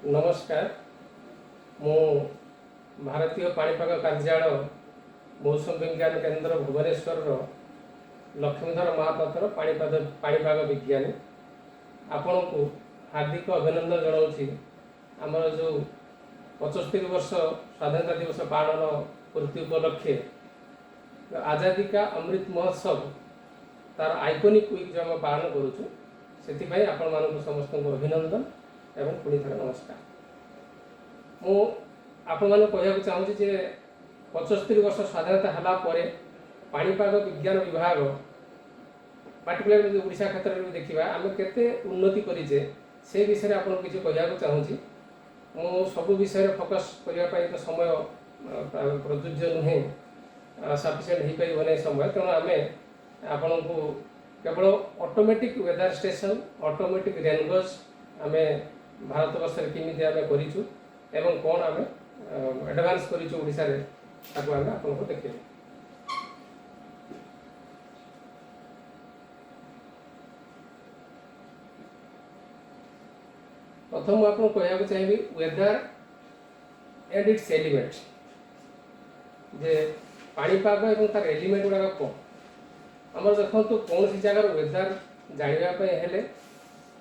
नमस्कार। मु भारतीय पाणीपाग कार्यालय मौसम विज्ञान केन्द्र भुवनेश्वर लक्ष्मीधर महापात्र पाणीपाग विज्ञानी आपण को हार्दिक अभिनंदन जनाऊँगी। आमर जो 75 वर्ष स्वाधीनता दिवस पालन पूर्ति उपलक्षे आजादी का अमृत महोत्सव तार आइकोनिक वीक जो आम पालन करुचु से आपण मान समस्त अभिनंदन एवं पुणी थे नमस्कार। मुझे कहना चाहूँगी जे 75 वर्ष स्वाधीनता है पाणीपाग विज्ञान विभाग पार्टिकुलर ओडिशा क्षेत्र में देखा आम केते उन्नति करीचे से विषय आपको किसी कहना चाहूँगी। मु सब विषय फोकस करने तो समय प्रযোज्य नुहे सफिसीयंट हो पार नहीं समय तेणु आम आपण को केवल ऑटोमेटिक वेदर स्टेशन ऑटोमेटिक रेनगज आम भारत वर्ष केमी आम करूँ एवं कौन आम एडवांस करूँ आपको देखे। प्रथम आपको कहना चाहिए वेदर एंड इट्स एलिमेंट जे पाणीपाग और तार एलिमेंट गुड़ाक कौन आम देखो कौन सी जगार वेदर जानवाई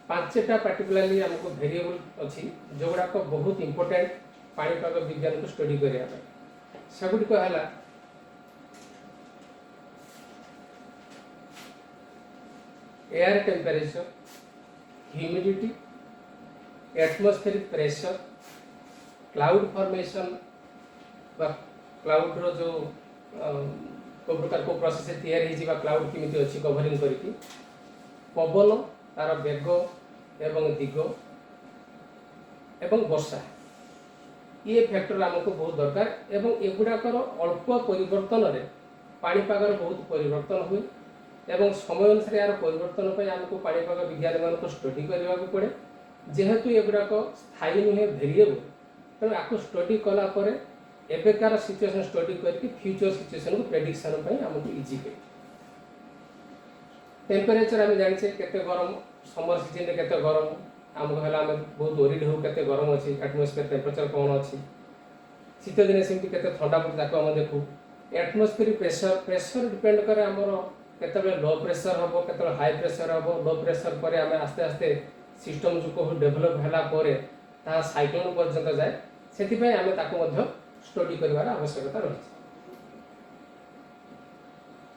पांचटा पार्टिकुलरली आमको वेरिएबल अच्छी जो गुड़ाक बहुत इंपोर्टेंट पाणीपाग विज्ञान को स्टडी करने सेगुड़िक है air temperature humidity atmospheric pressure cloud formation cloud रो जो को प्रकार को प्रोसेस तैयारी क्लाउड केमी अच्छी कवरिंग करके पवन तार बेग एवं दिग एवं वर्षा ये फैक्टर आमको बहुत दरकार एवं एगुड़ाकर अल्प परिवर्तन रे पाणीपागर बहुत परिवर्तन हुए एवं समय अनुसार यार परिवर्तन पर आमको पाणीपाग विज्ञान मान को स्टडी करने को पड़े जेहेतु एगुड़ाक स्थायी नुहे भेरिएबल तेणु आपको स्टडी कलापर एबेकार सिचुएशन स्टडी करके फ्यूचर सिचुएशन को प्रेडिक्शन आमको इजी है। टेम्परेचर आम जाने केते गरम समर सीजन केते गरम आमको है आम बहुत ओरिड हो केते गरम अच्छी एटमॉस्फेयर टेम्परेचर कौन अच्छी शीत दिन सेमती केते ठंडा पड़े आम देखू एटमॉस्फेरिक प्रेशर प्रेशर डिपेंड करे आमर केते लो प्रेशर हम केते हाई प्रेशर हम लो प्रेशर पर आम आस्ते आस्ते सिस्टम जो कह डेभलप है साइक्लोन पर्यंत जाए से आम स्टडी कर आवश्यकता रही।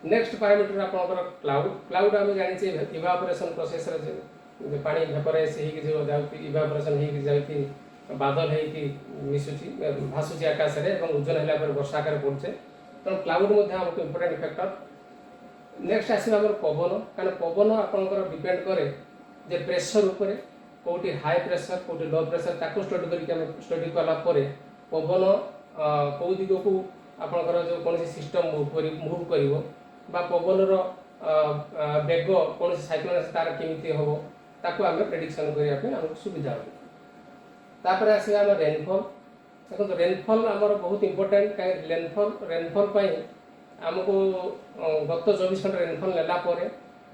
नेक्स्ट पैरामीटर आपंकर क्लाउड क्लाउड आम जानी इवापोरेशन प्रोसेस पानी भेपराइज हो इवापोरेशन हो बादल हो मिशुची भाषुची आकाश में ओजन है वर्षा आकार पड़े तेणु क्लाउड आमको इम्पोर्टेंट फैक्टर। नेक्स्ट आसो पवन कारण पवन आपंकर डिपेंड करे जे प्रेशर उपर कौटी हाई प्रेशर कौटी लो प्रेशर ताको स्टडी करके स्टडी कलापर पवन कौ दिग को आपंकर जो कौन सिस्टम मूव कर पवन बेग कौन साइक्लोन तार केमी हम ताको आम प्रेडिक्शन करने आमको सुविधा हो। तापर आसवा आम रेनफल देखो रेनफल आमर बहुत इंपोर्टेंट कहीं रेनफल आमको गत 24 घंटा रेनफल नेलापर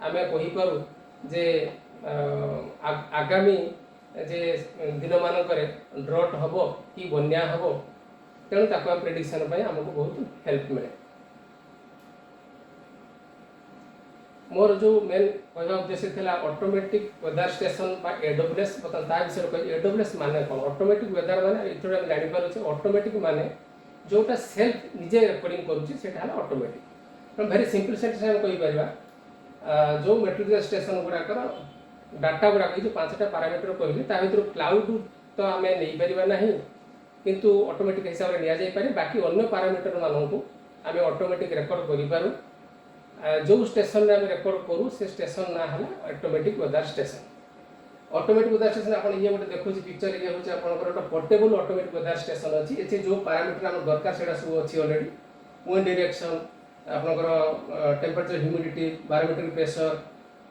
आम कहीपर जे आगामी जे दिन मानक ड्रट हम कि बन्या हम तेणु ताको प्रेडिक्शन आमको बहुत हेल्प मिले। मोर जो मेन कहवा उद्देश्य था ऑटोमेटिक वेदर स्टेशन एडब्ल्यूएस बता विषय कह एडब्ल्यूएस माने कौन ऑटोमेटिक वेदर माने ये जानी पारे ऑटोमेटिक माने जोटा सेल्फ निजे रेकर्डिंग करुँचा ऑटोमेटिक वेरी सिंपल सेंटेंस आम कहीपर जो मेट्रोलॉजिकल स्टेशन गुड़ाकर डाटा गुड़ाक जो 5टा पैरामीटर कहली भर क्लाउड तो आम नहीं पार ना किंतु ऑटोमेटिक हिसाब से नि बाकी अन्य पैरामीटर मानू आम ऑटोमेटिक रेकर्ड करूँ जो स्टेशन में आम रेकर्ड करूँ से स्टेशन ना है automatic weather station. Automatic weather station आप ये गोटे देखो पिक्चर ये हूँ आप पोर्टेबल ऑटोमेटिक वेदर स्टेशन अच्छी ये जो पैरामीटर आम दरकार से सब अच्छी अलरेडी विंड डायरेक्शन आपंकर टेम्परेचर ह्यूमिडिटी बारोमीटर प्रेशर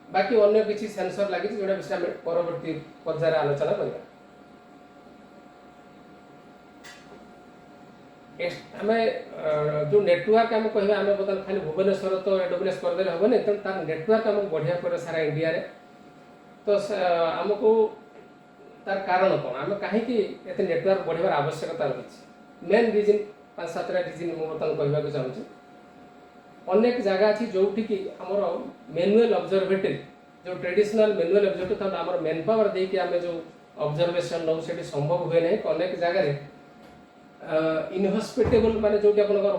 बाकी अन्य किसी सेंसर लगी जोड़ा विषय आम परवर्ती पर्यायर आलोचना करवा। आम जो नेटवर्क आम कह आम बर्तमान खाली भुवनेश्वर तो एडब्ल्यूएस करदे हेनी तेणु तार नेटवर्क आमको बढ़िया पड़े सारा इंडिया रे तो आमको तार कारण कौन आम कहीं एत नेटवर्क बढ़ार आवश्यकता रही मेन रिजन 5-7टा रिजन मुझे बर्तमान कहवाक चाहूँगी अनेक जगह अच्छी जोटि कि आमर मैनुअल ऑब्जर्वेटरी जो ट्रेडिशनल मैनुअल ऑब्जर्वेटरी था आम मेन पावर देकी आम जो ऑब्जर्वेशन नौ से संभव हुए ना अनेक जगह इनहस्पिटेबल माने जो भल रहा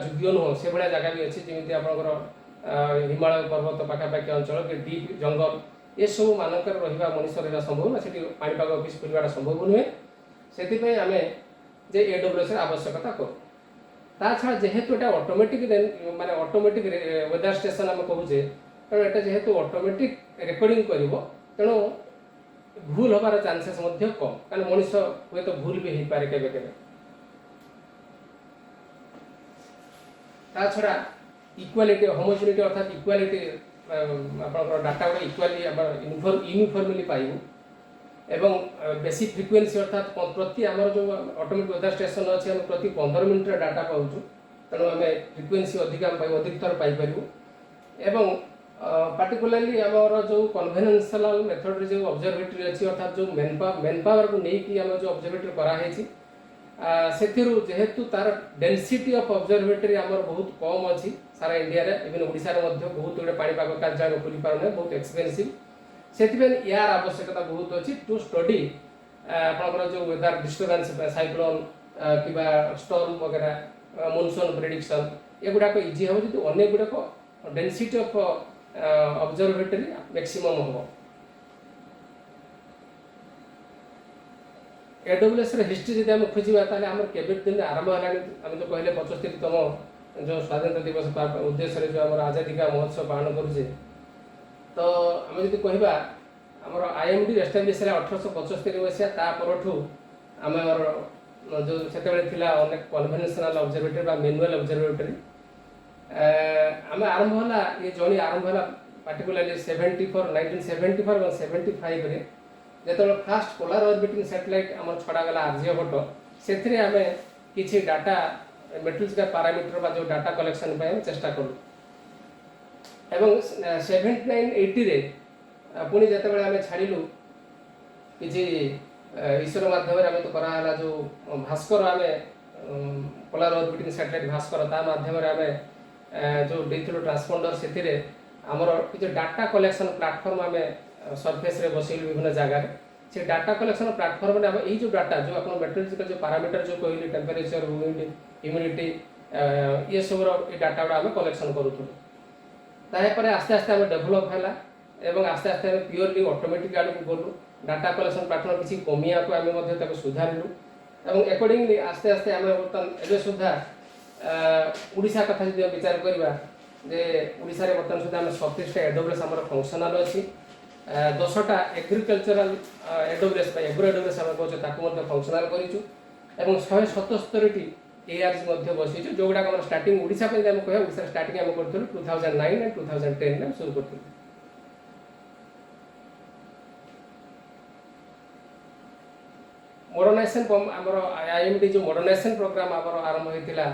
योग्य नुह से भाया जगह भी अच्छी जमी आप हिमालय पर्वत पाखापाखि अंचल कि डीप जंगल ये सब मानक रहा मनुष्य रहा संभव ना से पाणीपाग ऑफिस खोलवा संभव नुहे से आम जे AWS आवश्यकता करूँ ता छड़ा जेहेतु एटा ऑटोमेटिक माने ऑटोमेटिक वेदर स्टेशन आम कहूचे तेणु एटा जेहेतु ऑटोमेटिक रेकॉर्डिंग करिवो तेणु भूल हबार चांसेस मध्य कम कारण मनुष्य हुए तो भूल भी हो पारे केबे केबे ता छड़ा इक्वालिटी होमोजेनिटी अर्थात इक्वालिटी आपनकर डाटा गुडा इक्वाली आम यूनिफॉर्मली पाइबो एवं बेसी फ्रिक्वेन्सी अर्थात प्रति आमर जो ऑटोमेटिक वेदर स्टेशन अच्छे हम प्रति 15 मिनट डाटा पाऊँ तेणु आम फ्रिक्वेन्सी अधिक थर पाइपर एवं पार्टिकुलरली आमर जो कन्वेन्शनल मेथड जो ऑब्जर्वेटरी अच्छी अर्थात जो मेन पावर को लेकिन आम जो ऑब्जर्वेटरी कराई से जेहेतु तार डेनसीटी ऑफ ऑब्जर्वेटरी आमर बहुत कम अच्छी सारा इंडिया रे इवन ओडिशा रे बहुत गुड़े पाणीपाग कार्यालय खोली पारने बहुत एक्सपेंसिव से यार आवश्यकता बहुत अच्छी टू स्टडी आपंकर जो वेदर डिस्टर्बेंस साइक्लोन कि स्टॉर्म वगैरह मॉनसून प्रेडिक्शन ये गुड़ाक इजी हम जो अनेक गुड़ाक डेनसीटी ऑफ ऑब्जर्वेटरी मैक्सिमम हम AWS हिस्ट्री जब आम खोजा आम के दिन आरंभ है आम जो कहले 75तम जो स्वाधीनता दिवस उद्देश्य जो आम आजादी का महोत्सव पालन करुचे तो आम जी कहवा आमर IMD एस्टाब्लीश 1875 मसीहा परठू आम जो से अनेक कन्वेन्शनल ऑब्जर्वेटरी मैनुअल ऑब्जर्वेटरी आम आरंभ है ये जर्नी आरंभ है पार्टिकुलरली 1974 और 75 रे जो फास्ट पोलार ऑर्बिटिंग सैटेलाइट आम छड़ागला आर्यभट्ट से आम किसी डाटा मेट्रोलॉजिकल पैरामीटर बा जो डाटा कलेक्शन चेष्टा करूँ एवं 79-80 रे पुणी जिते आम छाड़ू कि ईश्वर माध्यम आम तो कराला जो भास्कर आम पोलार ऑर्बिटिंग सैटेलाइट भास्कर ता माध्यम आम जो देथिलु ट्रांसपोंडर से आमर कि डाटा कलेक्शन प्लेटफॉर्म आम सरफेस रे बसैलु विभिन्न जगह से डाटा कलेक्शन प्लेटफॉर्म में आम यही जो डाटा जो आप मेट्रोलॉजिकल जो पैरामीटर जो कहली टेम्परेचर विंड ह्यूमिडिटी ये सब डाटा गुड़ा आम कलेक्शन करूँ तापर आस्ते आस्ते आम डेभलप है एवं आस्ते आस्ते आम प्योरली ऑटोमेटिक आड़ को गलु डाटा कलेक्शन प्लेटफॉर्म किसी कमिया को आम सुधारू एवं अकॉर्डिंगली आस्ते आस्ते आम बर्तमान एवं सुधा ओडिशा कथा जो विचार करवा जे ओडिशा रे बर्तमान सुधा आम 37टा AWS आम फंक्शनाल अच्छी 10टा एग्रीकल्चरल AWS एग्रो AWS आम कहते फंक्शनाल करूँ एवं 177टी ARs बसईचु जो गुड़ा स्टार्टिंग ओडिशा पे आम कह ओडिशा स्टार्टिंग आम करूँ 2009 एंड 2010 में शुरू करूँ मॉडर्नाइजेशन आमर IMD जो मॉडर्नाइजेशन प्रोग्राम आमर आरंभ होता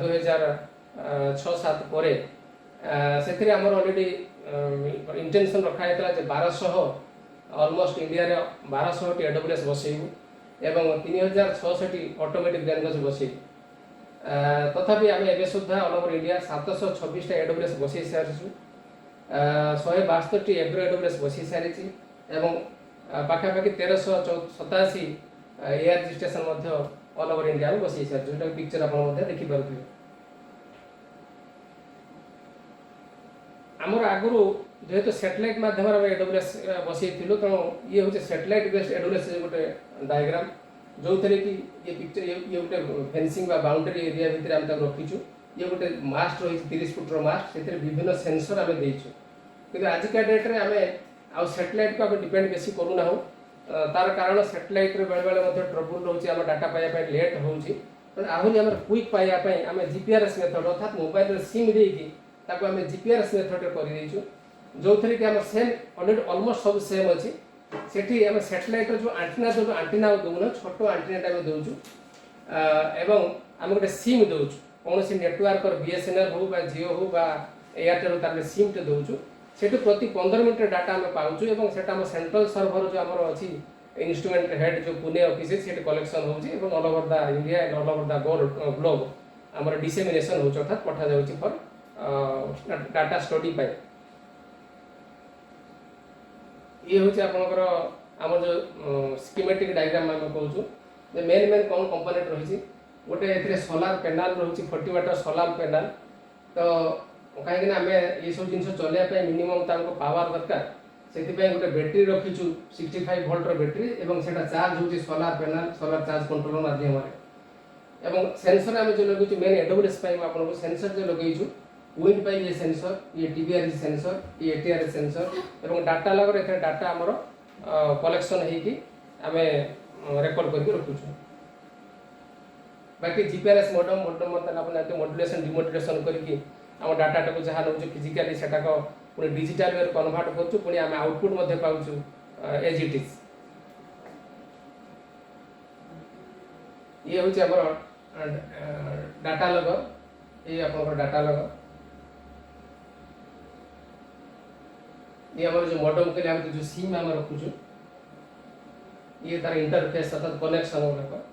2006-07 पर से आमर ऑलरेडी इंटेंशन रखाई 1200 ऑलमोस्ट इंडिया रे 1200टी AWS बसईबू एवं 3600टी ऑटोमेटिक लैंग्वेज बसईबू तथापि आम एवं सुधा ऑल ओवर इंडिया 726टा AWS बसई सारी 162टी एग्रो AWS बसई सारी एवं पाखापाखि 1387 ARG station all over India में बसई सारी जो पिक्चर आप देखिपे आमर आगु जेहेतु सैटेलाइट माध्यम AWS बसई तेणु ये हूँ सैटेलाइट बेस्ड AWS गोटे डायग्राम जो थे कि ये पिक्चर ये गोटे फेंसिंग बाउंड्री एरिया भितर आम रखीचु ये गोटे मास्ट रही 30 फुट्र मास्ट से विभिन्न सेंसर आम देचु कि आजिका डेट्रे आम सैटेलाइट को डिपेंड बेसी करूना तार कारण सैटेलाइट बेले बेले ट्रबुल रोचे आम डाटा पाइबा लेट हो आहरी आम क्विक पाइबा आम GPRS मेथड अर्थात मोबाइल सिम देकी आम GPRS मेथड कर जो थे कि आम सेम ऑलरेडी ऑलमोस्ट सब सेम अच्छी सेठी आम सैटेलाइट जो आंटीना दौन छोट आंटीना आम दौचु एवं आम गोटे सिम दौचु कौन सी नेटवर्क BSNL हो जियो हो एयरटेल तार सिम टे दौचु सेठू प्रति 15 मिनट डाटा आम पाऊँ एवं सेटा आम सेंट्रल सर्भर जो आमर अच्छी इंस्ट्रूमेंट हेड जो पुणे ऑफिस से कलेक्शन हो all over the India and all over the globe आमर डिसेमिनेशन हो अर्थात पठा जाउची फॉर डाटा स्टडी पाई ये हूँ आपंकर आम जो स्कीमेटिक डायग्राम आम कहूँ मेन मेन कौन कंपोनेंट रही गोटे सोलार पैनल रही 40 वाट सोलार पैनल तो कहीं आम ये सब जिन चलने मिनिमम तक पावर दरकार से गोटे बैटेरी रखीचु 65 वोल्टर बैटेरी और से चार्ज हो solar panel solar charge controller माध्यम एवं सेंसर आम जो लगे मेन एडब्ल्यूएस आपको सेंसर जो लगेचु विंड पाई ये सेंसर ये टीवीआर सेंसर ये एटीआर सेंसर और डाटा लगे ए डाटा आमर कलेक्शन होगी आम रेकर्ड करके रखुचु बाकी जीपीआरएस मॉडम मॉडम मतलब मॉड्यूलेशन डिमॉड्यूलेशन करके आम डाटा को जहाँ नौ फिजिकाली से पुणी डिजिटाल वे कन्वर्ट करूँ पुणी आम आउटपुट पाऊँ एज इट इज ये हूँ आम डाटा लगर ये आप डाटा लगर ये आम जो मॉडम के लिए जो सिम आम रखुचु ये तार इंटरफेस अर्थात कनेक्शन गुड़ाक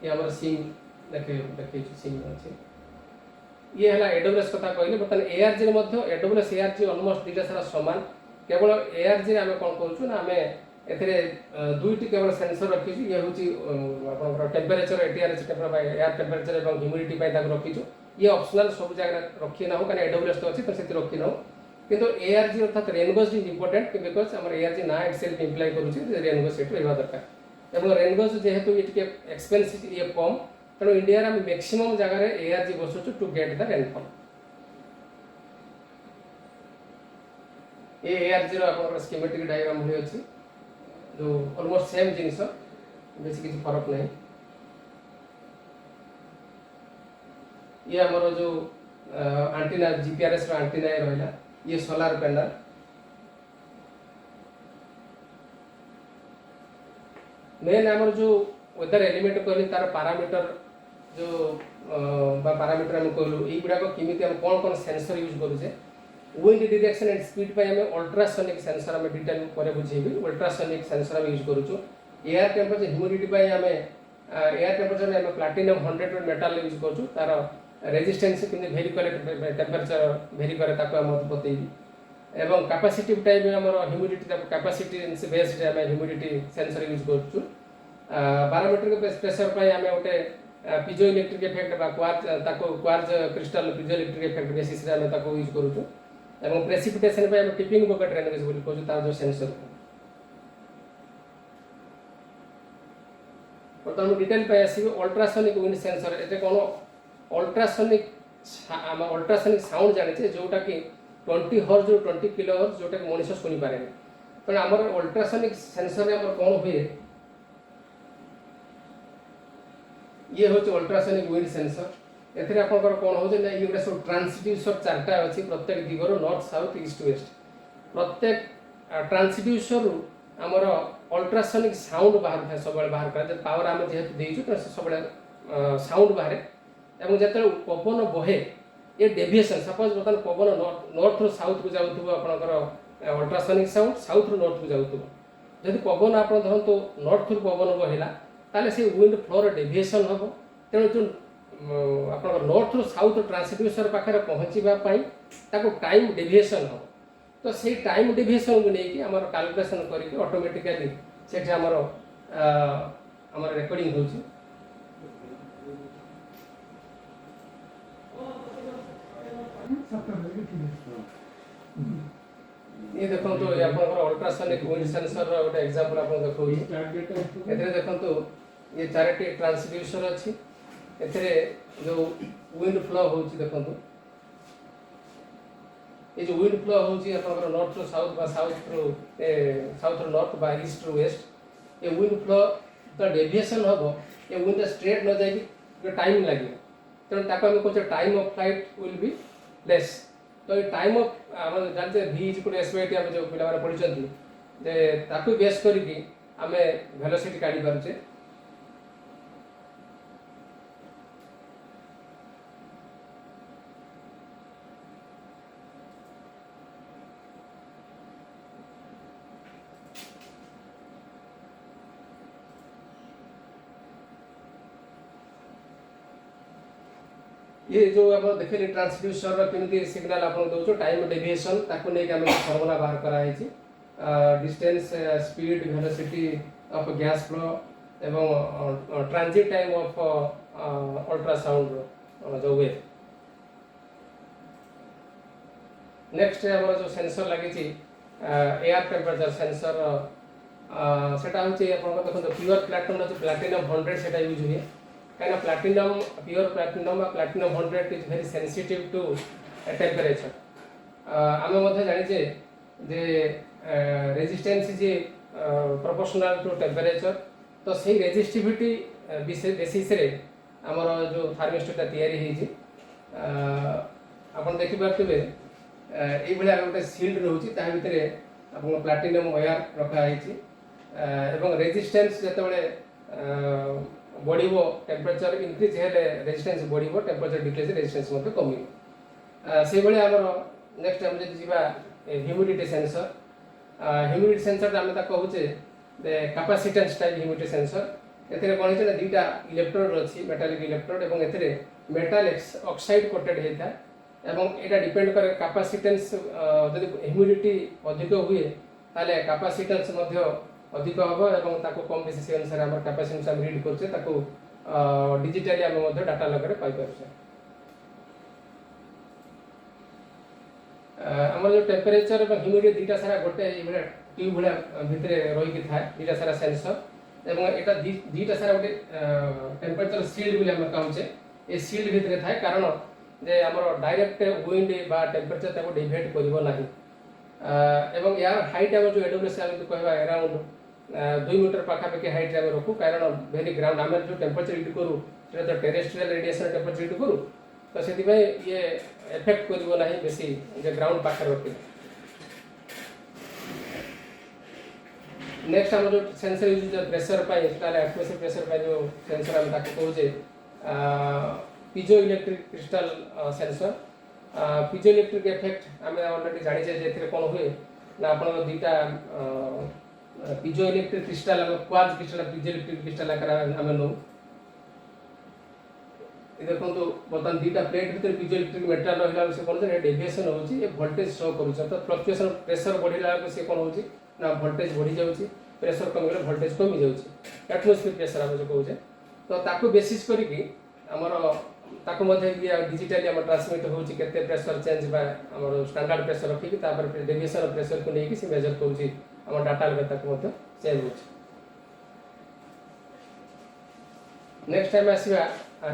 ये आम सिम देखे सिम अच्छे ये है एडब्ल्यूएस कथा कहले बर्तमान एआरजी एडब्ल्यूएस एआरजी ऑलमोस्ट दुईटा सारा सामान केवल एआरजी आम कौन करूँ ना आम दुईटी केवल सेंसर रखीचु ये हूँ टेम्परेचर एटीआरएच एयर टेम्परेचर और ह्यूमिडिटी रखीचु ये ऑप्शनल सब जगह रखी ना कहीं एडब्ल्यूएस तो अच्छी तो से रखी ना किंतु एआरजी अर्थात रेनगोज इज इंपोर्टेंट बिकज आम एआरजी ना इटसेल्फ इम्प्लाई करुचे रेनगोज ये रहा दरकार और रेनगोज जेहेतु ये एक्सपेंसिव ये कम तेणु इंडिया में मैक्सिमम जगह एआरजी बसुचु टू गेट द रेनफॉल ये एआरजी रो स्कीमेटिक डायग्राम भली अच्छी जो ऑलमोस्ट सेम जिनस बेसी किसी फरक नहीं ये आमर जो आंटीना जीपीआरएस रो आंटीना रहा ये सोलार पैनल मेन आमर जो वेदर एलिमेंट कहली तार पारामीटर जो पारामीटर आम कहलु युवाक केमी आम कौन कौन सेंसर यूज करुचे विंड डायरेक्शन एंड स्पीड आम अल्ट्रासोनिक सेंसर आम डिटेल पर बुझेबी अल्ट्रासोनिक सेंसर आम यूज करुचु एयर टेम्परेचर ह्यूमिडिटी आम एयर टेम्परेचर आम प्लाटिनम 100 मेटाल यूज करुचु तार रेजिस्टेंस किंतु भेरी करे टेम्परेचर भेरी करे ताको हम बतेबी एवं कैपेसिटी टाइप आम ह्यूमिडिटी कैपेसिटी बेस्ड आम ह्यूमिडिटी सेंसर यूज करुचु बारोमेट्रिक प्रेशर आम गोटे piezo electric effect quartz crystal piezo electric effect basis आम यूज करुचु एवं प्रेसिपिटेशन आम टिपिंग बकेट रेनगेज बोली कहूँ तार जो सेंसर बर्तमान डिटेल पे आसवे अल्ट्रासोनिक विंड सेंसर ये कौन अल्ट्रासोनिक आम अल्ट्रासोनिक साउंड जाने जोटा कि 20 हर्ज 20 किलो हर्ज जोटा कि मनुष्य शुणी पारे तेणु आम अल्ट्रासोनिक सेंसर आम कौन हुए ये हूँ अल्ट्रासोनिक विंड सेंसर एथिरे आपनकर कौन हो ना ये सब ट्रांसड्यूसर चार्टा अच्छी प्रत्येक दिगरो नॉर्थ साउथ ईस्ट वेस्ट प्रत्येक ट्रांसड्यूसर आमर अल्ट्रासोनिक साउंड बाहर था सब बाहर कर पावर आम जेहेतु देचु तो सब साउंड बाहर एवं जो पवन बहे ये डेविएशन सपोज बर्तमान पवन नॉर्थ रु साउथ को जाऊँ आपंकर अल्ट्रासोनिक साउंड साउथ रु नॉर्थ को जाऊँ जब पवन आप धरतु नॉर्थ रु पवन बहला ताले से विंड फ्लोर डेविएशन हम तेणु जो आप नॉर्थ रु साउथ ट्रांसड्यूसर पाखे पहुँचापी टाइम डेविएशन हम तो से टाइम डेविएशन को लेकिन आम कैलकुलेशन करके ऑटोमेटिकली से आमर रेकर्डिंग हो ये देखो तो अल्ट्रासोनिक विंड सेंसर गोटे एग्जांपल आप देखो एथरे देखो ये चारोटी ट्रांसड्यूसर अच्छी एथरे जो विंड फ्लो होची देखो ये जो विंड फ्लो होची आपनकर नॉर्थ टू साउथ बा साउथ टू नॉर्थ बा ईस्ट टू वेस्ट ये विंड फ्लो तो डेविएशन हबो ये विंड स्ट्रेट न जाई टाइम लागे तेणु ताको हम कहते time of flight will be less तो ये टाइम ऑफ आम जानते v इक्वल एसवाईटी आम जो पिला पढ़ी ताकू बेस करके आम वेलोसिटी काढ़ी पारे ये जो आप देखिए ट्रांसड्यूसर केମିତି सिग्नल आप दौर टाइम डेविएशन ताको नहीं आम फर्मुला बाहर कराई distance speed velocity of gas flow एवं ट्रांजिट टाइम ऑफ अल्ट्रासाउंड जो वेव। नेक्स्ट आम जो सेंसर लगी एयर टेम्परेचर सेंसर सेटा होची आपन देखो प्योर प्लैटिनम जो प्लैटिनम 100 सेटा यूज हुए कहीं platinum pure platinum platinum 100 is very sensitive to temperature. आम जाचे जे resistance is proportional to temperature तो सही रेजिस्टिविटी बेसिस रे आमर जो थार्मिस्टर तैयारी आपन देखि पार्थिबे एई भलिया गोटे सील्ड रहउची ता भितरे आपन प्लैटिनम वायर रखा आइची एवं रेजिस्टेंस जतबेले बढ़िबो टेम्परेचर इंक्रीज हेले रेजिस्टेंस बढ़िबो टेम्परेचर डिक्रीज रेजिस्टेंस मते कमिबो। से भलिया आमर नेक्स्ट हम जदि जीवा ह्यूमिडिटी सेंसर ह्यूमिडिटी सेंसर आम कहूचे कैपेसिटेंस टाइप ह्यूमिडिटी सेंसर एथिरे कोन छै दुईटा इलेक्ट्रोड अछि मेटालिक इलेक्ट्रोड एवं एथिरे मेटल ऑक्साइड कोटेड हेता एवं एटा डिपेंड करे कैपेसिटेंस जदि ह्यूमिडिटी अधिक हुए ताले कैपेसिटेंस मध्य अधिक हम एवं ताको कम बेसी से अनुसार हमर कैपेसिटेंस हम रीड करछे ताको डिजिटली हम मध्य डाटा लगरे पाई परछे। हमर जो टेम्परेचर एवं ह्यूमिडिटी दीटा सारा गोटे इबे ट्यूब भला भितरे रही कि थाए दीटा सारा सेंसर एवं एटा दीटा सारा गोटे टेम्परेचर शील्ड बोली हम कहूचे ए शील्ड भितरे थाए कारण जे हमर डायरेक्ट विंड बा टेम्परेचर ताको डिवाइड करिवो नाही एवं यार हाइट हम जो एडब्ल्यूएस हम तो कहबा अराउंड 2 मीटर पाखापाखि हाइट हम रखू कारण वेरी ग्राउंड आम जो टेम्परेचर रीड करूँ तो टेरेस्ट्रियल रेडिएशन टेम्परेचर रीड करूँ तो से ये इफेक्ट करिवो नाही बेसी जे ग्राउंड पाखे रखी। नेक्स्ट हम जो सेंसर यूज प्रेशर पाई ताले एटमॉस्फेरिक प्रेशर पाई जो सेंसर हम ताको कहूजे piezo electric crystal sensor. Piezo electric effect आम ऑलरेडी जानी जे कौन हुए ना आपन दीटा piezo electric crystal quartz crystal piezo electric crystal आकार आम नो देखो बर्तमान दीटा प्लेट भीतर पीजो इलेक्ट्रिक मेटल रहा से कौन डेविएशन होची ये वोल्टेज शो करूछ तो फ्लक्चुएशन प्रेशर बढ़िला से कौन होची ना वोल्टेज बढ़ी जाउची प्रेशर कम गेले वोल्टेज कमी जाउची एटमॉस्फेरिक प्रेशर हम जो कहूजे तो ताको बेसिस करिकि हमर ताको मध्ये डिजिटली हम ट्रांसमिट होची केते प्रेशर चेंज बा हमर स्टैंडर्ड प्रेशर रखी कि तापर डेविएशन प्रेशर को लेकि से मेजर करूची हम डाटा लगे ताको मध्ये चेंज होची। नेक्स्ट टाइम आसीबा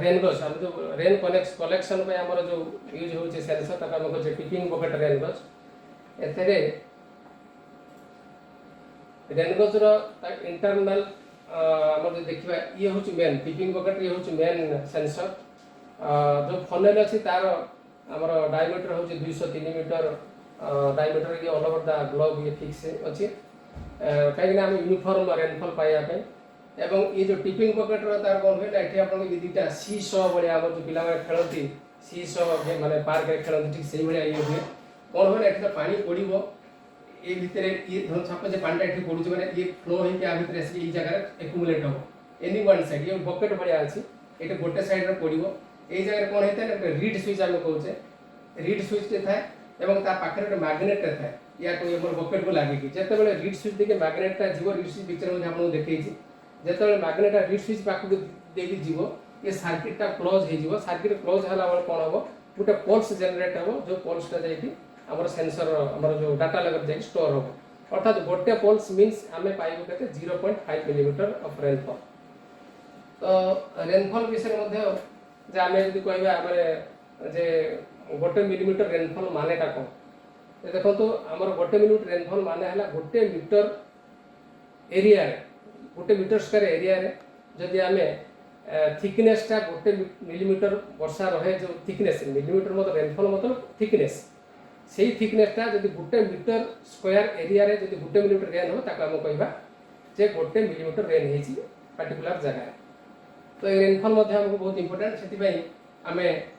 रेनगज हम जो रेन कलेक्शन पे हमर जो यूज होची सेंसर ताका हम कहै टिपिंग बकेट रेनगज एथरे रेनगज रो इंटरनल हमर जो देखिबा ये होची मेन टिपिंग बकेट ये होची मेन सेंसर जो फनेल अछि तार हमर डायमीटर होची 203 मीटर डायमीटर ये ऑल ओवर द ग्लोब ये फिक्स अछि काहे हम यूनिफॉर्म रेनफॉल पाया पे एवं ये जो टिपिंग बकेट रो तार कोन होय एठी आपन के दीटा सी सो बढिया हमर जो पिला खेलती सी सो माने पार्क रे खेलती ठीक सेही बढिया ये हुए कोन होय एठी पानी पड़िबो ए भितरे ये धन सपोज पानी एठी पडुछ माने ये फ्लो हे के आ भितरे से ई जगह एक्युमुलेट हो एनी वन साइड ये बकेट बढिया अछि एठी गोटे साइड रे पड़िबो ए जगह कोन हेते ना रीड स्विच हम कहूचे रीड स्विच ते थाए एवं ता पाखरे मैग्नेट रे थाए या कोई हमर बकेट को लागि कि जते बेले रीड स्विच देके मैग्नेट ता जीवो रीड स्विच पिक्चर में आपन देखै छी जते बेले मैग्नेट रीड स्विच पाखु देकी जीवो ये सर्किट ता क्लोज हे जीवो सर्किट क्लोज हला बेले कोन हबो गुटे पल्स जनरेट हबो जो पल्स ता जाईकी हमर सेंसर हमर जो डाटा लेवल जाई स्टोर हबो अर्थात गोटे पल्स मींस हमें पाइबो केते 0.5 मिलीमीटर ऑफ रेनफॉल। तो रेनफॉल विषय मध्ये जे आमे यदि कहबा हमरे जे गोटे मिलीमीटर रेनफॉल माने ता कोन देखो तो हमर गोटे मिलीमीटर रेनफॉल माने हला गोटे मीटर एरिया रे गोटे मीटर स्क्वायर एरिया रे जदि हमें थिकनेस ता गोटे मिलीमीटर वर्षा रहे जो थिकनेस मिलीमीटर मतलब रेनफॉल मतलब थिकनेस सेही थिकनेस ता जदि गोटे मीटर स्क्वायर एरिया रे जदि गोटे मिलीमीटर रेन हो ताका हम कहबा जे गोटे मिलीमीटर रेन हेची पर्टिकुलर जगह रे। तो रेनफॉल मध्ये हमको बहुत इंपोर्टेंट सेति पई हमें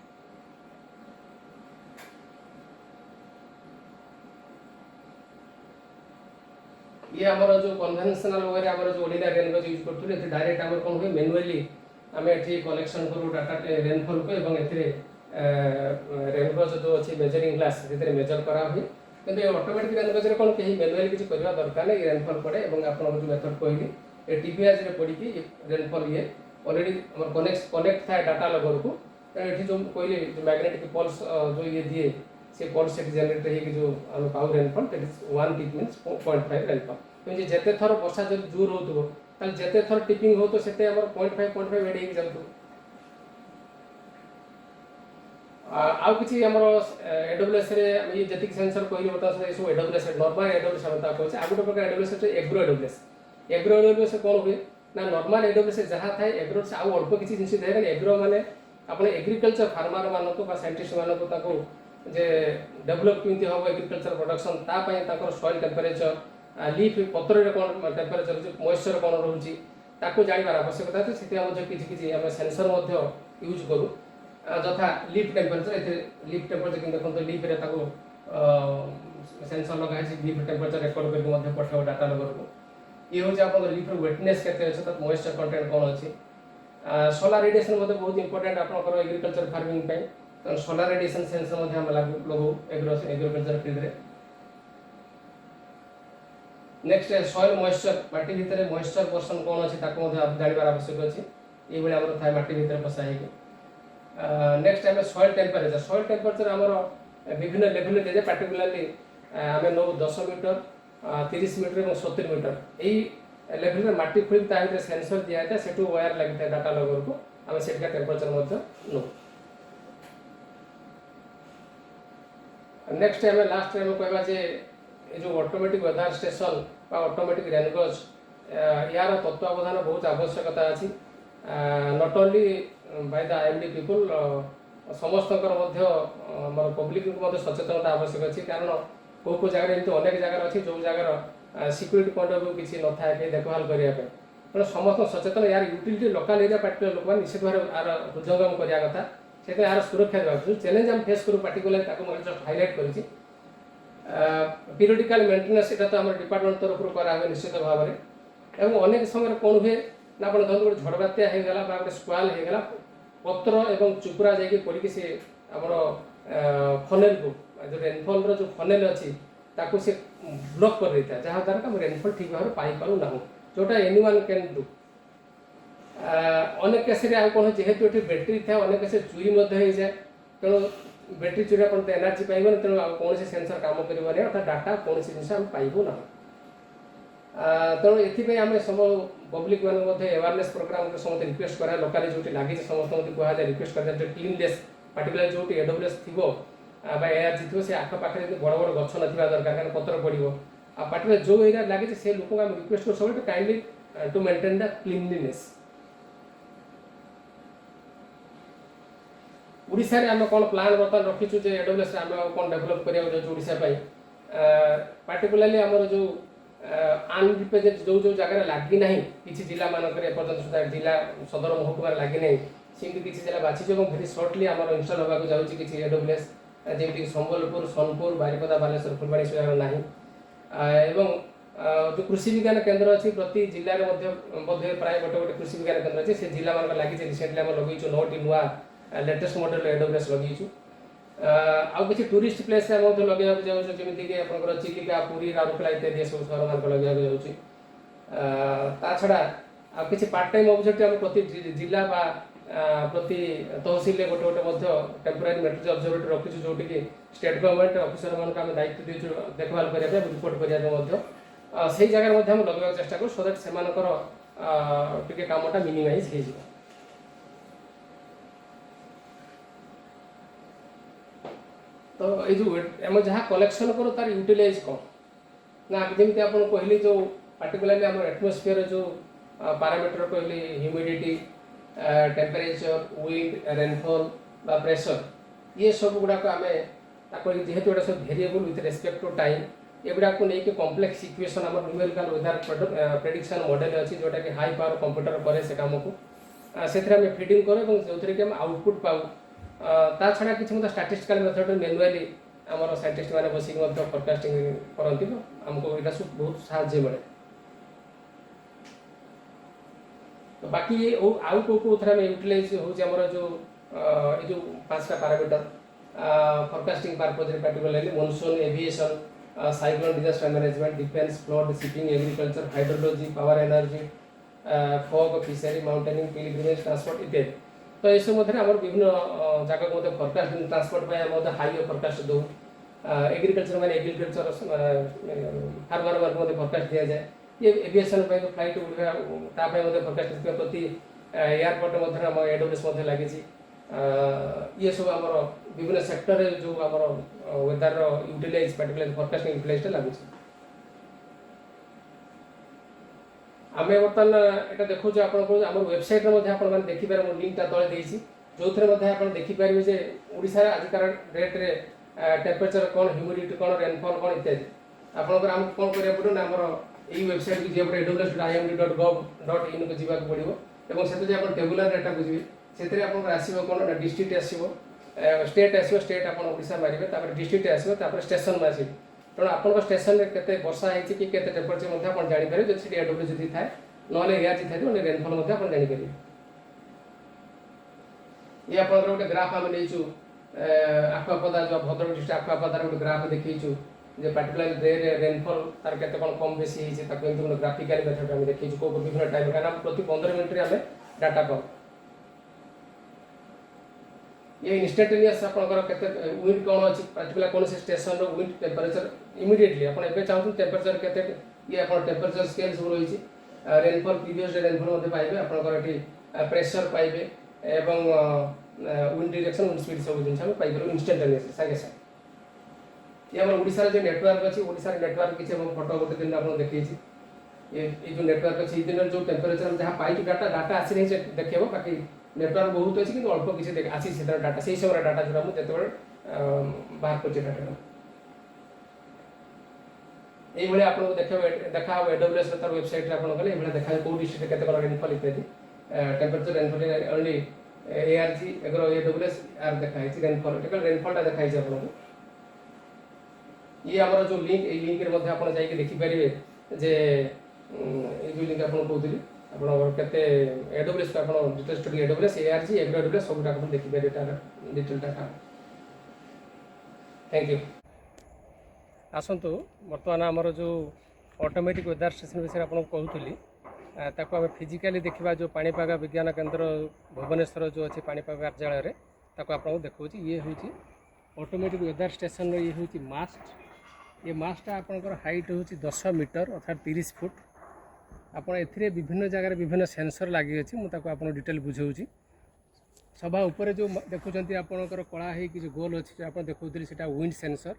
ये हमर जो कन्वेंशनल वे हमर जो ऑर्डिनरी रेनगज यूज करथुले एते डायरेक्ट हमर कोन होय मैनुअली हमें एठी कलेक्शन करू डाटा रेनफॉल को एवं एथिरे रेनगज जो अच्छी मेजरिंग ग्लास से मेजर करा हुए कि ऑटोमेटिक रेनगज कौन कहीं मैनुअली किसी करवा दरकार नहीं रेनफॉल पड़े और आप जो मेथड कहली ये टीपीएस पड़ी रेनफॉल ये ऑलरेडी कनेक्ट थाए डाटा लगर को ये जो कहली जो मैग्नेटिक पल्स जो ये दिए से पल्स से जनरेट हो जो आम पाऊ rainfall that is 1 tip means 0.5 rainfall क्योंकि जिते थर वर्षा जो जोर हो जिते थर टिपिंग हो तो से 0.5 एड हो जाऊ आउ किसी आमर एडब्ल्यूएस रे ये जतिक सेंसर कहली बता सब एडब्ल्यूएस नॉर्मल एडब्ल्यूएस हम कहते आ गोटे प्रकार एडब्ल्यूएस एग्रो एडब्ल्यूएस कौन हुए ना नॉर्मल एडब्ल्यूएस जहाँ थाए एग्रो से आउ अल्प किसी जिन दे एग्रो माने आप एग्रीकल्चर फार्मर मानक साइंटिस्ट मानक जे डेभलप केमती हम एग्रीकल्चर प्रोडक्शन तापर सॉइल टेम्परेचर लीफ पत्र कौन टेम्परेचर मॉइस्चर कौन रोचे ताको जानवर आवश्यकता है से किसी आम सेंसर यूज करूँ जथा लीफ टेम्परेचर कि देखो लीफ रे सेंसर लगा लीफ टेम्परेचर रेकर्ड करके पठाओ डाटा लगर को ये हूँ आप लीफ वेटनेस के मॉइस्चर कंटेंट कौन अच्छी सोलार रेडिएशन बहुत इंपोर्टेंट आपंकर एग्रीकल्चर फार्मिंग तो सोलार रेडिएशन सेंसर लगू एग्रीकल्चर फील्ड रे नेक्स्ट सॉइल मॉइस्चर माटी भितर मॉइस्चर पर्सन कौन अच्छी जानवर आवश्यक अच्छी ये आम था माटी भितर बसा नेक्स्ट आम सॉइल टेम्परेचर आमर विभिन्न लेवल दे पार्टिकुलाली आम नौ 10 मीटर 30 मीटर और 70 मीटर यही लेवल में माटी खोल ता सेंसर दिया था से वायर लगी डाटा लगर को आम से टेम्परेचर नौ नेक्स्ट आम लास्ट आम कहवा जो ऑटोमेटिक वेदर स्टेशन ऑटोमेटिक रेनगज यार तत्वावधान बहुत आवश्यकता अच्छी not only by the IMD people समस्त पब्लिक सचेतनता आवश्यक अच्छी कारण को जगह एमती अनेक जगह अच्छी जो जगह सिक्यूरीटी पॉइंट ऑफ व्यू किसी न था देखभाल करने तेणु समस्त सचेतन यार यूटिलिटी लोकाल एरिया पार्टिकुलर लोक निश्चित भाव यार हृदयंगम करने कथा से यार सुरक्षा देवा जो चैलेंज आम फेस करूँ पार्टिकुलर जस्ट हाइलाइट कर पीरियडिकल मेंटेनेंस एटा तो आम डिपार्टमेंट तरफ करा हुए निश्चित भाव में अनेक समय कौन हुए ना आप धरते गोटे झड़ बात्या होगा गोटे स्क्वाल होगा पत्र एवं चुपुरा जाकि पड़ी से आमर फनेल को जो रेनफॉल जो फनेल अच्छी ताको से ब्लॉक कर देता है जहाँ द्वारा रेनफॉल ठीक भाव पाई पारू ना जोटा एनीवन कैन डू अनेक केस कौन जेहेतु ये बैटेरी था अनेक केस चोरी हो जाए तेणु बैटेरी चोरी आप एनर्जी पाइबन तेणु कौन सेंसर काम कर अर्थात डाटा कौन जिन आम पाइबू ना तेणु ये आम सब पब्लिक मान अवेयरनेस प्रोग्राम समस्त रिक्वेस्ट करा लोकाली जो लगी समस्त कहुए रिक्वेस्ट कर क्लीननेस पार्टिकुलर जो एडब्ल्यूएस थी एआरजी थी से आखपाखे बड़ बड़ गछ ना दरकार कारण पत्र पड़ो पार्टिकुलर जो एरिया लगे से लोक आम रिक्वेस्ट कर सब kindly to maintain the cleanliness Odisha रे आम कौन प्लान बर्तमान रखीचु जे एडब्ल्यूएस आम कौन डेभलप करिया ओडिशा पार्टिकुलाली आमर जो अनरिप्रेजेंट जो जो जगह लगी ना किसी जिला मानक एपर्तंत सुधा जिला सदर महकुमा लगी ना सेमती किसी जिला बाछी भेरी सर्टली आम इनस्टल होगा जाऊँगी किसी एडब्ल्यूएस जमीक संबलपुर सोनपुर बारिपदा बालेश्वर फुलबाणी से जगह ना जो कृषि विज्ञान केन्द्र अच्छी प्रति जिले में बोधे प्राय गोटे गोटे कृषि विज्ञान केन्द्र अच्छी से जिला मान लगी रिसेंटली आम लगे 9टी नुआ लेटेस्ट मॉडल एडब्ल्यूएस लगे आउ किसी टूरिस्ट प्लेस लगे जमीक आप चिलिका पुरी राउरकेला इत्यादि सब सहर मान लगे जा छड़ा आ किसी पार्ट टाइम ऑब्जेक्ट आम प्रति जिला प्रति तहसिल गोटे गोटे टेम्पोरारी मेट्रोलॉजी ऑब्जर्वेटरी रखीचु जोटि स्टेट गवर्नमेंट ऑफिसर मान आम दायित्व दीचु देखभाल करने रिपोर्ट करने से जगह लगे चेष्टा करूँ सो दैट से कामटा मिनिमाइज हो तो ये जो आम जहाँ कलेक्शन करो तार यूटिलाइज कौन ना जमी आप कहली जो पार्टिकुलाली आम एटमोस्फियर जो पैरामीटर कहली ह्यूमिडिटी टेम्परेचर विंड रेनफॉल बा प्रेशर ये सब गुड़ाक आम जेहेतु ये सब variable with respect to time एगुड़ा को लेकिन कॉम्प्लेक्स इक्वेशन आम न्यूमेरिकल वेदर प्रेडिक्शन मॉडल अच्छी जोटा कि हाई पावर कंप्यूटर करे से काम को से फिडिंग करूँ जो थे कि आउटपुट पाऊ ता छड़ा किसी मतलब स्टैटिस्टिकल मेथड मैनुअली आमर साइंटिस्ट मैंने बसिक फोरकास्टिंग करती आमको यहाँ सब बहुत साहाଯ୍य मिले तो बाकी ये आउ कौ यूटिलाइज हो जो ये जो 5टा parameter forecasting purpose particularly monsoon aviation cyclone disaster management defence flood shipping agriculture hydrology power energy fog fishery mountaineering pilgrimage transport इत्यादि तो ये सब मध्य विभिन्न जगह को फोरकास्ट ट्रांसपोर्ट हाई फोरकास्ट दो एग्रीकल्चर मैंने एग्रीकल्चर फार्मर वर्ग फोरकास्ट दि जाए ये एविएशन फ्लाइट उड़ा फोरकास्ट प्रति एयरपोर्ट आम एडब्ल्यूएस लगी ये सब आम विभिन्न सेक्टर जो आम weather utilise particular forecasting utilise लगुच आम बर्तमान यहाँ देखो आम वेबसाइट में देखिपारे लिंकटा तले देती जो थे देखिपारे जे ओडिशा आजिकार डेट रे टेम्परेचर कौन ह्यूमिडिटी कौन रेनफॉल कौन इत्यादि आपंकर आमको कौन करा पड़ो ना आम यही वेबसाइट को जी ews.imd.gov.in को जावाक पड़ो और से आप टेबुलर डाटा को जी से आसो कौन ना डिस्ट्रिक्ट आसो स्टेट आसो स्टेट आप मारे डिस्ट्रिक्ट आसो स्टेशन में आस तेणु आप स्टेशन में केते वर्षा होती कि टेम्परेचर आप जापर जो एडब्ल्यू जी थाए ना एआरजी थाए रेनफॉल आप जापर ये आप गोटे ग्राफ आम नहीं आखुआपदा जो भद्रक डिस्ट्रिक्ट आखुआपदार गोटे ग्राफ देखीचु जे पार्टिकुलर डे रेनफॉल तार केते कोन कम बेसी होइছে ताको एंत कोन ग्राफिकल मेथड हम देखीचु को विभिन्न टाइम का प्रति 15 मिनिट रे हमें डाटा पाऊ ये इंस्टेंटेनियस आपनकर केते विंड कोन अछि पार्टिकुलर कोन से स्टेशन रो विंड टेंपरेचर इमीडिएटली अपन एबे चाहू टेंपरेचर केते ये अपन टेंपरेचर स्केल सब रहिछि रेनफॉल प्रीवियस डे रेनफॉल मध्ये पाइबे आपनकर एठी प्रेशर पाइबे एवं विंड डायरेक्शन विंड स्पीड सब जिन हम पाइबे इंस्टेंटेनियस संगे संगे ये हम ओडिसा जो नेटवर्क अच्छी ओडिसा नेटवर्क किसी हम फोटो गोटे दिन आपको देखी ये जो नेटवर्क अच्छी दिन जो टेम्परेचर जहाँ पाई डाटा डाटा आसी नहीं देखेब बाकी नेटवर्क बहुत अच्छी कि अल्प किसी आसी से डाटा से समय डाटा जो मुझे बाहर कर डाटा ये आपको देखा एडब्ल्यूएस तार वेबसाइट आप गले देखा कौ डिस्ट्रिक्ट के रेनफॉल इत्यादि temperature rainfall only ARG AWS आर देखा रेनफॉल रेनफॉलटा देखा आपको ये आमर जो लिंक ये लिंक रे आप देखिपारे जे ये जो लिंक आपको कहते आपते एडब्ल्यूएस को आप detail study AWS ARG agro AWS सब आप देखिपारे डिटेल डाटा थैंक यू आसतु बर्तमान आमर जो ऑटोमेटिक वेदर स्टेशन विषय आपको कहूली ताको आम फिजिकाली देखा जो पाणीपाग विज्ञान केन्द्र भुवनेश्वर जो अच्छे पाणीपाग कार्यालय ताको आपको देखा ये हूँ ऑटोमेटिक वेदर स्टेशन ये हूँ मास्ट ये मास्टा आपंकर हाइट हूँ 10 मीटर अर्थात 30 फुट आपड़ ए विभिन्न जगह विभिन्न सेंसर लगी अच्छी मुझे आप डिटेल बुझाऊँगी सभा उपर जो देखुं आपंकर कला हो जो गोल अच्छी जो आप देखुली से विंड सेंसर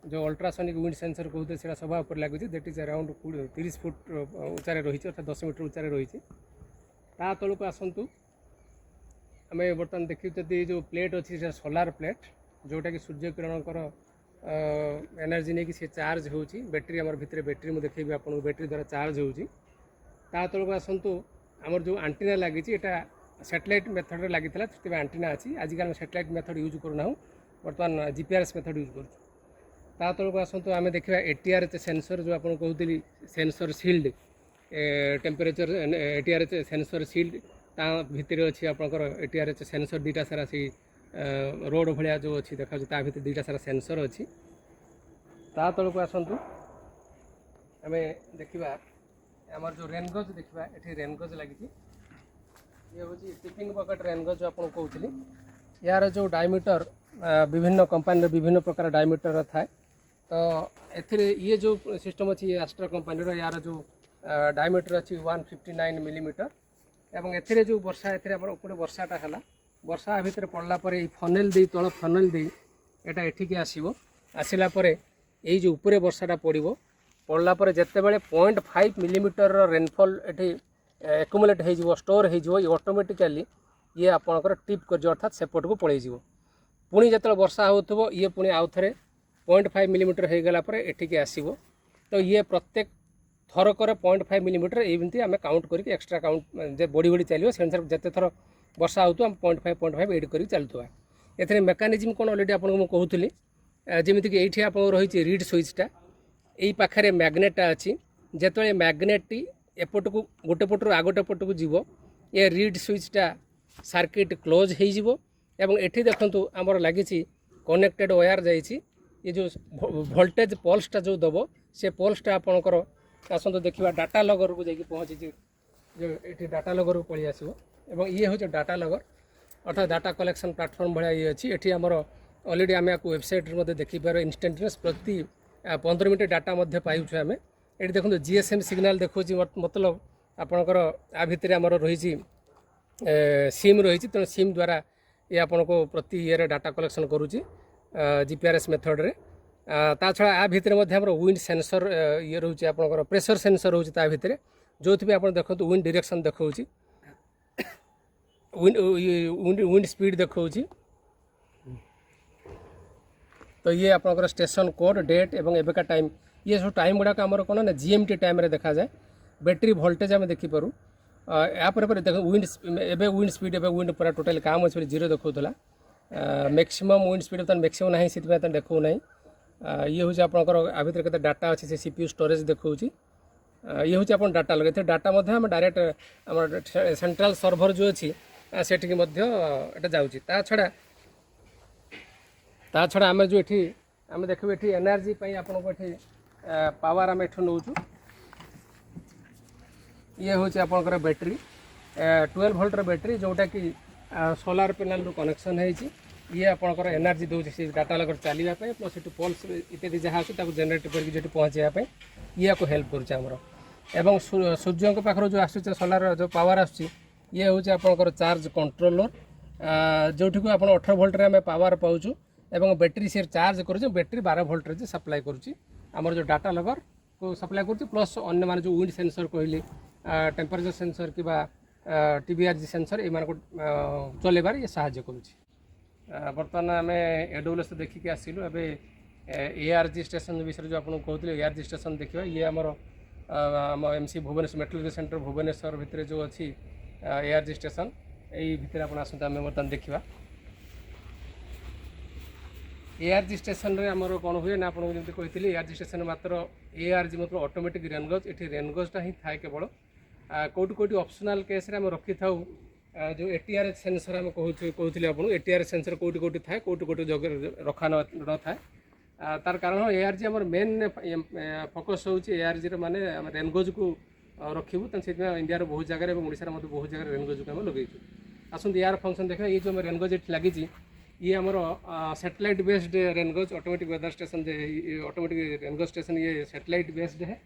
जो अल्ट्रासोनिक विंड सेंसर कहते हैं सभा उपर लगे दैट इज अराउंड 30 फुट उच्चारे रही अर्थात 10 मीटर उच्चारे रही तलू आसतु आम बर्तमान देखी जो प्लेट अच्छी सोलार प्लेट जोटा कि सूर्य किरणकर एनर्जी नहीं कि सी चार्ज हो बैटेरी आम भितर बैटेरी मुझे देखी आपको बैटेरी द्वारा चार्ज हो तलू आसतु आमर जो आंटीना लगी सैटेलाइट मेथड रे लगी से आंटीना अच्छी आजिकल सैटेलाइट मेथड यूज करना बर्तमान जीपीआरएस मेथड यूज कर तलू आसतु आम देखा एटीआरएच सेंसर जो आपको कहती sensor sealed temperature ATRH sensor sealed ता भितर अच्छी आपंकर एटीआरएच सेंसर दुईटा सारा सी रोड भाया जो अच्छी देखा भर दुईटा सारा सेंसर अच्छी तलू आसतु आम देखा आमर जो रेनगज देखा ये रेनगज लगी ये हूँ टिपिंग बकेट रेनगज जो आपको कहती यार जो डायमीटर विभिन्न कंपानी विभिन्न प्रकार डायमीटर थाए तो ये जो सिस्टम अच्छी एस्ट्रा कंपानी यार जो डायमीटर अच्छी 159 मिलीमीटर एवं एथिरे जो वर्षा एपटे वर्षाटा है वर्षा भितर पड़ला ये फनेल दे तल फनेल दे यहाँ एठिकी आसो आसला यही जो उपरे वर्षाटा पड़ो पड़ला जिते बड़े 0.5 मिलीमीटर रेनफॉल ये एक्युमुलेट हो स्टोर हो ऑटोमेटिकली ये आपंकर टिप कर अर्थात सेपट को पलैज पुणी जो वर्षा हो ये पुणी आउ थे 0.5 मिलीमीटर हो गला एठिकी आसो तो ये प्रत्येक थरकर 0.5 मिलीमीटर एमती आम काउंट करके एक्सट्रा काउंट बढ़ी बढ़ी चलो से अनुसार जिते थर वर्षा हो 0.5 एड कर चलुवा ए मेकानिजम कौन अलरेडी आपको कहूली जमीक ये आप रही रीड स्विचटा यही पाखे मैग्नेटा अच्छी जिते मैग्नेटी एपट को गोटे पटर आ गोटे पट को जीव ये रीड स्विचटा सर्किट क्लोज हो एवं एठी देखंतु हमर लागिछि कनेक्टेड वायर जाइछि ये जो वोल्टेज पल्सटा जो दबो से पल्सटा आपणकर आसतु देखा डाटा लगर को जाकि पहुँची जो ये डाटा लगर को पलि आसो एवं ये हूँ डाटा लगर अर्थात डाटा कलेक्शन प्लाटफर्म भाया ये अच्छी एठी आमर अलरेडी आम आपको वेबसाइट देखिपार इंस्टांटेनियस प्रति 15 मिनट डाटा पाइबु आम ये देखो जीएसएम सिग्नाल देखो मतलब आपणकर आ भितर आमर रही सिम रही तेणु सिम द्वारा ये आपन को प्रति ये डाटा कलेक्शन करुच्ची जीपीआरएस मेथड रे ता छड़ा आ भितर विंड सेंसर ये रोचे आपनकर प्रेशर सेंसर रोचे ता भितर जो थी आप देखो विंड डायरेक्शन देखा विंड स्पीड देखा तो ये आपनकर स्टेशन कोड डेट एवं एबेका टाइम ये सब टाइम गुड़ाक आमर कौन ना जीएमटी टाइम रे देखा जाए बैटरी वोल्टेज आम देखिपारू यापर देख विंड स्पीड एवं विंड पूरा टोटाल काम अच्छे जीरो देखा मैक्सिमम विंड स्पीड तो मैक्सिमम ना से देखो ना ये हूँ आपंकर आ भर के डाटा अच्छे से सीपीयू स्टोरेज देखा ये हूँ आप डाटा लगे डाटा आम डायरेक्ट आम सेंट्रल सर्भर जो अच्छी सेठी जाऊँगी ता छड़ा आम जो ये आम देखो ये एनर्जी आपन को ये पावर आम एठू नौ ये हूँ आपंकर बैटेरी 12 वोल्टर बैटेरी जोटा कि सोलार पैनल रू कनेक्शन है ये आपंकर एनर्जी दूसरी से डाटा लगर चलवाई प्लस ये पल्स इत्यादि जहाँ अच्छे जेनेट करके पहुँचापी ये आपको हेल्प करुँच एवं सूर्य पाखर जो आस सोलार जो पावर आसूँ ये हूँ आपंकर चार्ज कंट्रोलर जोठी को आप 18 वोल्ट आम पावर पाऊँ एवं बैटेरी से चार्ज कर बैटेरी 12 वोल्ट सप्लाई करुँच आमर जो डाटा लगर को सप्लाई करुँच प्लस अन्य मान जो विंड सेंसर कहली टेम्परेचर सेंसर कि टीवीआरजी सेंसर ये चलेबार ये साहाय्य करुँच बर्तमान आम एडब्ल्यूएस देखिक आसिलु एबे एआरजी स्टेशन विषय जो आपको कहते एआरजी स्टेशन देखा ये आमर आम MC Bhubaneswar metrology centre Bhubaneswar भितर जो अच्छी एआरजी स्टेशन यही भितर आप आसते आम बर्तमान देखा एआरजी स्टेशन रे आमर कौन हुए ना आपको जमी कही एआरजी स्टेशन मात्र एआरजी मतलब ऑटोमेटिक रेनगज ये रेनगजटा ही थाए केवल कौटी कौटी ऑप्शनल केस रे आम रखी था जो एटीआरएच सेंसर आम कहते आपको एटीआरएच सेंसर कौटी कौटी थाए कौटी कौटी जगह रखा न थाए तार कारण एआरजी आम मेन फोकस होची एआरजी माने रेनगज को रखिबू से इंडिया बहुत जगह ओडिशा बहुत जगह रेनगज को आम लगे आसत यार फंक्शन देखा ये जो रेनगज ये लगी ये आमर satellite based rain gauge automatic weather station automatic rain gauge station ये सैटेलाइट बेस्ड है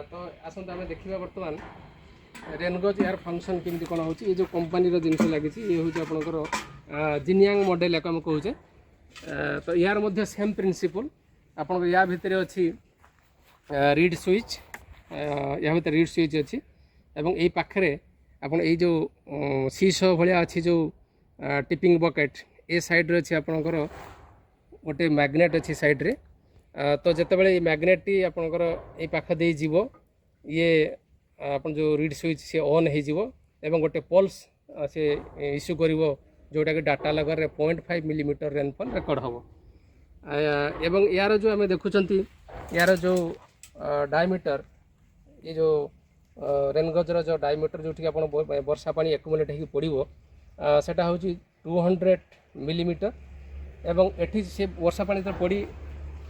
तो आसत आम देखा बर्तमान रेनगज यार फंक्शन केमती कौन हो जो कंपानी जिनस लगी ये हूँ आपंकर जिनियांग मॉडल एक कहे तो यार मध्य सेम प्रिंसिपल आपन या भितर अच्छी रीड स्विच या भर रीड स्विच अच्छी एवं यही पाखे आप जो सीसो भाया अच्छी जो टिपिंग बकेट ए साइड्रे अच्छी आपणकर गोटे मैग्नेट अच्छी साइड्रे तो जितेबाला मैग्नेट टी आपणकर ये पाख दे जीव ये आप जो रीड स्विच से ऑन हो गोटे पल्स से इश्यू कर जोटा कि डाटा लगर 0.5 मिलीमीटर रेनफॉल रेकर्ड हम एवं यार जो आम देखुं यार जो डायमीटर ये जो रेनगजर जो डायमीटर जो आप वर्षा पानी एक्युमुलेट हो पड़ो सेटा हूँ 200 मिलीमीटर एवं एठी से वर्षा पानी तो पड़ी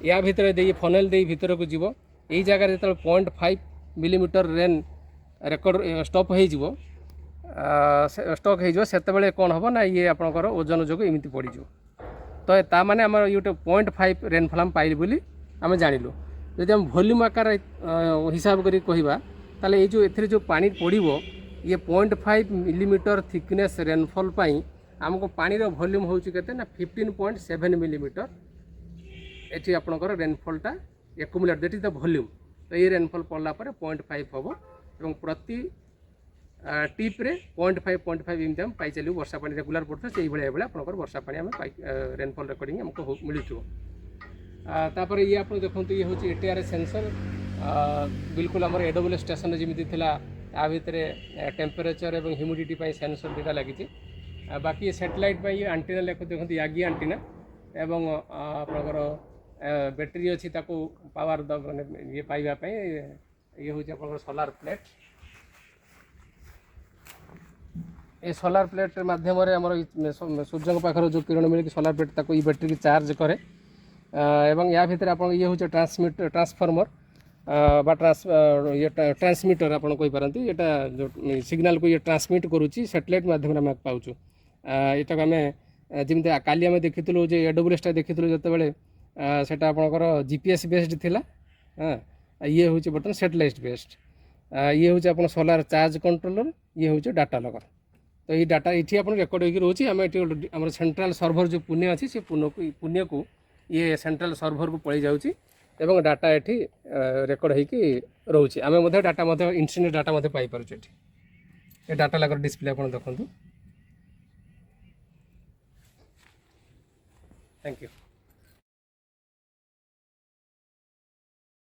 या भितर दे फनेल दे भितर को जीव यही जगह जो 0.5 मिलीमीटर रेन रेकर्ड स्टॉप हो स्टॉक हो कौन हम ना ये आपंकर ओजन जो एमती पड़ज तो ता माने आम ये 0.5 रेनफॉल आम पाइल बोली आम जानलु जदि आम वॉल्यूम आकार हिसाब करी कहबा ताले ये जो एथिरे जो पानी पड़ो ये 0.5 मिलीमीटर थिकनेस रेनफॉल पाई आमको पानी रो वॉल्यूम होची केते ना 15.7 मिलीमीटर एठी आपनकर रेनफॉलटा accumulate that is the volume तो ये रेनफॉल पड़ला पर 0.5 हम एवं प्रति टीप रे 0.5 एमती आम पाई चलू वर्षा पानी रेगुलर पड़ता से भाई आपंकर वर्षा पानी आम रेनफॉल रेकर्डिंग आमको मिलूँ तापर ये आप देखो ये हूँ एटीआरएच सेंसर बिल्कुल आम एडब्ल्यूएस स्टेशन जमी थी आ भितर टेम्परेचर और ह्यूमिडिटी सेंसर दुटा लगी बाकी ये सैटेलाइट ये आंटीना देखते यागी आंटीना एवं आपंकर बैटेरी अच्छी पावर माने ये पाइबापी ये हूँ आप सोलार प्लेट ये सोलार प्लेट माध्यम आम सूर्य पाखर जो किरण मिले सोलार प्लेट ताको ये बैटेरी चार्ज करे एवं या भितर आप ये हूँ ट्रांसफॉर्मर बा ये ट्रांसमीटर आप पारती यहाँ जो सिग्नल को ये ट्रांसमिट करुच्ची सैटेलाइट माध्यम आम पाचु यहाँ आम जमी काली आम देखी AWS देखी जो सेटा आपणकर GPS बेस्ड थिला हाँ ये हूँ बर्तमान सैटेलाइट बेस्ड ये हूँ आप सोलार चार्ज कंट्रोलर ये हूँ डाटा लगर तो ये डाटा ये आप रेकर्ड होकर रोचे आम ये सेंट्रल सर्भर जो पुणे अच्छी से पुणे को ये सेंट्रल सर्भर को पलि जाऊँगी एवं डाटा ये रेकर्ड होकर रोचे आम डाटा इंस्टेंट डाटा पाइपर ये डाटा लगर डिस्प्ले आप देखते थैंक यू।